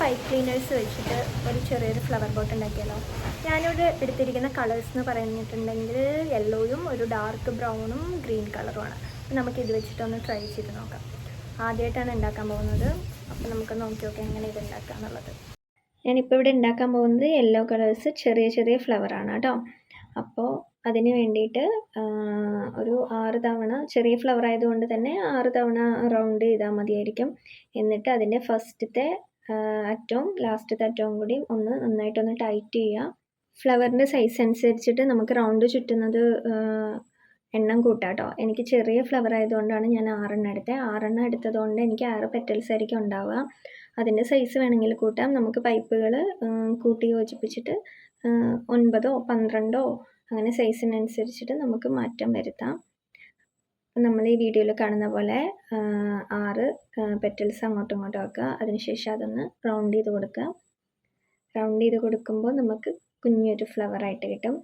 Pipe cleaners വെച്ചിട്ട് ഒരു ചെറിയൊരു ഫ്ലവർ ബോട്ട് ഉണ്ടാക്കിയാലോ? ഞാനിവിടെ എടുത്തിരിക്കുന്ന കളേഴ്സ് എന്ന് പറഞ്ഞിട്ടുണ്ടെങ്കിൽ യെല്ലോയും ഒരു ഡാർക്ക് ബ്രൗണും ഗ്രീൻ കളറുമാണ്. നമുക്കിത് വെച്ചിട്ടൊന്ന് ട്രൈ ചെയ്ത് നോക്കാം. ആദ്യമായിട്ടാണ് ഉണ്ടാക്കാൻ പോകുന്നത്, അപ്പോൾ നമുക്ക് നോക്കി നോക്കാം എങ്ങനെ ഇത് ഉണ്ടാക്കുക എന്നുള്ളത്. ഞാനിപ്പോൾ ഇവിടെ ഉണ്ടാക്കാൻ പോകുന്നത് യെല്ലോ കളേഴ്സ് ചെറിയ ചെറിയ ഫ്ലവറാണ് കേട്ടോ. അപ്പോൾ അതിന് വേണ്ടിയിട്ട് ഒരു 6 തവണ, ചെറിയ ഫ്ലവർ ആയതുകൊണ്ട് തന്നെ 6 തവണ റൗണ്ട് ചെയ്താൽ മതിയായിരിക്കും. എന്നിട്ട് അതിൻ്റെ ഫസ്റ്റത്തെ അറ്റവും ലാസ്റ്റത്തെ അറ്റവും കൂടി നന്നായിട്ടൊന്ന് ടൈറ്റ് ചെയ്യുക. ഫ്ലവറിൻ്റെ സൈസ് അനുസരിച്ചിട്ട് നമുക്ക് റൗണ്ട് ചുറ്റുന്നത് എണ്ണം കൂട്ടാം കേട്ടോ. എനിക്ക് ചെറിയ ഫ്ലവർ ആയതുകൊണ്ടാണ് ഞാൻ 6 എണ്ണം എടുത്തത്. 6 എണ്ണം എടുത്തതുകൊണ്ട് എനിക്ക് 6 പെറ്റൽസ് ആയിരിക്കും ഉണ്ടാവുക. അതിൻ്റെ സൈസ് വേണമെങ്കിൽ കൂട്ടാം. നമുക്ക് പൈപ്പുകൾ കൂട്ടി യോജിപ്പിച്ചിട്ട് 9ഓ 12ഓ അങ്ങനെ സൈസിനനുസരിച്ചിട്ട് നമുക്ക് മാറ്റം വരുത്താം. നമ്മൾ ഈ വീഡിയോയിൽ കാണുന്ന പോലെ 6 പെറ്റൽസ് അങ്ങോട്ടും ഇങ്ങോട്ടും ആക്കുക. അതിനുശേഷം അതൊന്ന് റൗണ്ട് ചെയ്ത് കൊടുക്കുക. റൗണ്ട് ചെയ്ത് കൊടുക്കുമ്പോൾ നമുക്ക് കുഞ്ഞൊരു ഫ്ലവറായിട്ട് കിട്ടും.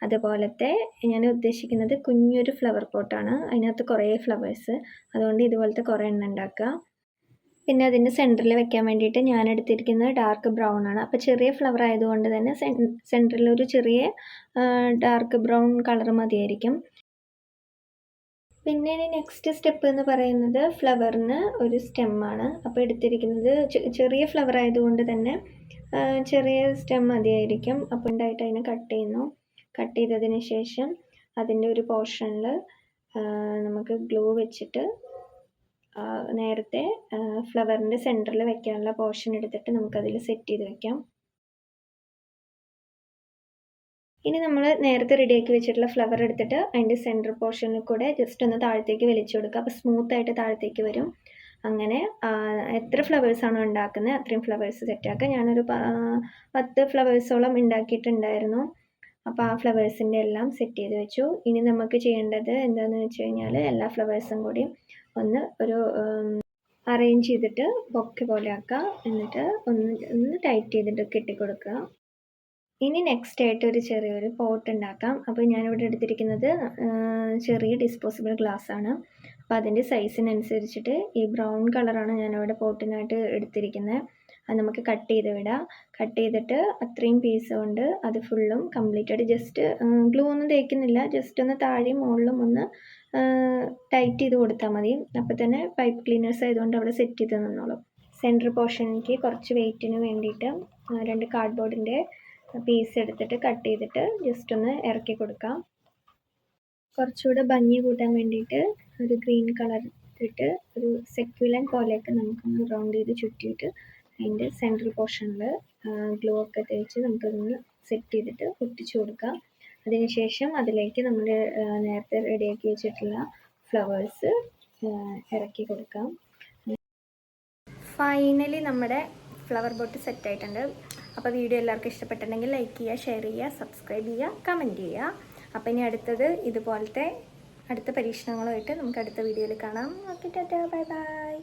അതുപോലത്തെ ഞാൻ ഉദ്ദേശിക്കുന്നത് കുഞ്ഞൊരു ഫ്ലവർ പോട്ടാണ്. അതിനകത്ത് കുറേ ഫ്ലവേഴ്സ്, അതുകൊണ്ട് ഇതുപോലത്തെ കുറേ എണ്ണം ഉണ്ടാക്കുക. പിന്നെ അതിൻ്റെ സെൻറ്ററിൽ വെക്കാൻ വേണ്ടിയിട്ട് ഞാൻ എടുത്തിരിക്കുന്നത് ഡാർക്ക് ബ്രൗൺ ആണ്. അപ്പോൾ ചെറിയ ഫ്ലവർ ആയതുകൊണ്ട് തന്നെ സെൻറ്ററിൽ ഒരു ചെറിയ ഡാർക്ക് ബ്രൗൺ കളർ മതിയായിരിക്കും. പിന്നെ നെക്സ്റ്റ് സ്റ്റെപ്പ് എന്ന് പറയുന്നത് ഫ്ലവറിന് ഒരു സ്റ്റെമ്മാണ്. അപ്പോൾ എടുത്തിരിക്കുന്നത് ചെറിയ ഫ്ലവർ ആയതുകൊണ്ട് തന്നെ ചെറിയ സ്റ്റെം മതിയായിരിക്കും. അപ്പോൾ ഉണ്ടായിട്ട് അതിനെ കട്ട് ചെയ്യുന്നു. കട്ട് ചെയ്തതിന് ശേഷം അതിൻ്റെ ഒരു പോർഷനിൽ നമുക്ക് ഗ്ലൂ വെച്ചിട്ട് നേരത്തെ ഫ്ലവറിൻ്റെ സെൻറ്ററിൽ വെക്കാനുള്ള പോർഷൻ എടുത്തിട്ട് നമുക്കതിൽ സെറ്റ് ചെയ്ത് വെക്കാം. ഇനി നമ്മൾ നേരത്തെ റെഡിയാക്കി വെച്ചിട്ടുള്ള ഫ്ലവർ എടുത്തിട്ട് അതിൻ്റെ സെൻറ്റർ പോർഷനിൽ കൂടെ ജസ്റ്റ് ഒന്ന് താഴത്തേക്ക് വലിച്ചു കൊടുക്കുക. അപ്പോൾ സ്മൂത്തായിട്ട് താഴത്തേക്ക് വരും. അങ്ങനെ എത്ര ഫ്ലവേഴ്സാണോ ഉണ്ടാക്കുന്നത് അത്രയും ഫ്ലവേഴ്സ് സെറ്റാക്കുക. ഞാനൊരു 10 ഫ്ലവേഴ്സോളം ഉണ്ടാക്കിയിട്ടുണ്ടായിരുന്നു. അപ്പോൾ ആ ഫ്ലവേഴ്സിൻ്റെ എല്ലാം സെറ്റ് ചെയ്ത് വെച്ചു. ഇനി നമുക്ക് ചെയ്യേണ്ടത് എന്താണെന്ന് വെച്ച് കഴിഞ്ഞാൽ എല്ലാ ഫ്ലവേഴ്സും കൂടി ഒരു അറേഞ്ച് ചെയ്തിട്ട് ബൊക്കെ പോലെ ആക്കുക. എന്നിട്ട് ഒന്ന് ടൈറ്റ് ചെയ്തിട്ട് കെട്ടിക്കൊടുക്കുക. ഇനി നെക്സ്റ്റ് ആയിട്ട് ഒരു ചെറിയൊരു പോട്ട് ഉണ്ടാക്കാം. അപ്പോൾ ഞാനിവിടെ എടുത്തിരിക്കുന്നത് ചെറിയ ഡിസ്പോസിബിൾ ഗ്ലാസ് ആണ്. അപ്പോൾ അതിൻ്റെ സൈസിനനുസരിച്ചിട്ട് ഈ ബ്രൗൺ കളറാണ് ഞാനിവിടെ പോട്ടിനായിട്ട് എടുത്തിരിക്കുന്നത്. അത് നമുക്ക് കട്ട് ചെയ്ത് വിടാം. കട്ട് ചെയ്തിട്ട് അത്രയും പീസ് കൊണ്ട് അത് ഫുള്ളും കംപ്ലീറ്റ് ആയിട്ട് ജസ്റ്റ് ഗ്ലൂ ഒന്നും തേക്കുന്നില്ല, ജസ്റ്റ് ഒന്ന് താഴെയും മുകളിലും ഒന്ന് ടൈറ്റ് ചെയ്ത് കൊടുത്താൽ മതി. അപ്പോൾ തന്നെ പൈപ്പ് ക്ലീനേഴ്സ് ആയതുകൊണ്ട് അവിടെ സെറ്റ് ചെയ്ത് നിന്നോളും. സെൻറ്റർ പോർഷനിലേക്ക് കുറച്ച് വെയിറ്റിന് വേണ്ടിയിട്ട് 2 കാർഡ്ബോർഡിൻ്റെ പീസ് എടുത്തിട്ട് കട്ട് ചെയ്തിട്ട് ജസ്റ്റ് ഒന്ന് ഇറക്കി കൊടുക്കാം. കുറച്ചുകൂടെ ഭംഗി കൂട്ടാൻ വേണ്ടിയിട്ട് ഒരു ഗ്രീൻ കളർ ഇട്ടിട്ട് ഒരു സെക്യുലൻ പോലെയൊക്കെ നമുക്കൊന്ന് റൗണ്ട് ചെയ്ത് ചുറ്റിയിട്ട് അതിൻ്റെ സെൻട്രൽ പോർഷനിൽ ഗ്ലൂ ഒക്കെ തേച്ച് നമുക്കതൊന്ന് സെറ്റ് ചെയ്തിട്ട് ഒട്ടിച്ചു കൊടുക്കാം. അതിനുശേഷം അതിലേക്ക് നമ്മൾ നേരത്തെ റെഡിയാക്കി വെച്ചിട്ടുള്ള ഫ്ലവേഴ്സ് ഇറക്കി കൊടുക്കാം. ഫൈനലി നമ്മുടെ ഫ്ലവർ ബോട്ട് സെറ്റ് ആയിട്ടുണ്ട്. അപ്പോൾ വീഡിയോ എല്ലാവർക്കും ഇഷ്ടപ്പെട്ടിട്ടുണ്ടെങ്കിൽ ലൈക്ക് ചെയ്യുക, ഷെയർ ചെയ്യുക, സബ്സ്ക്രൈബ് ചെയ്യുക, കമൻറ്റ് ചെയ്യുക. അപ്പോൾ ഇനി അടുത്തത് ഇതുപോലത്തെ അടുത്ത പരീക്ഷണങ്ങളുമായിട്ട് നമുക്ക് അടുത്ത വീഡിയോയിൽ കാണാം. Okay, Tata, bye bye.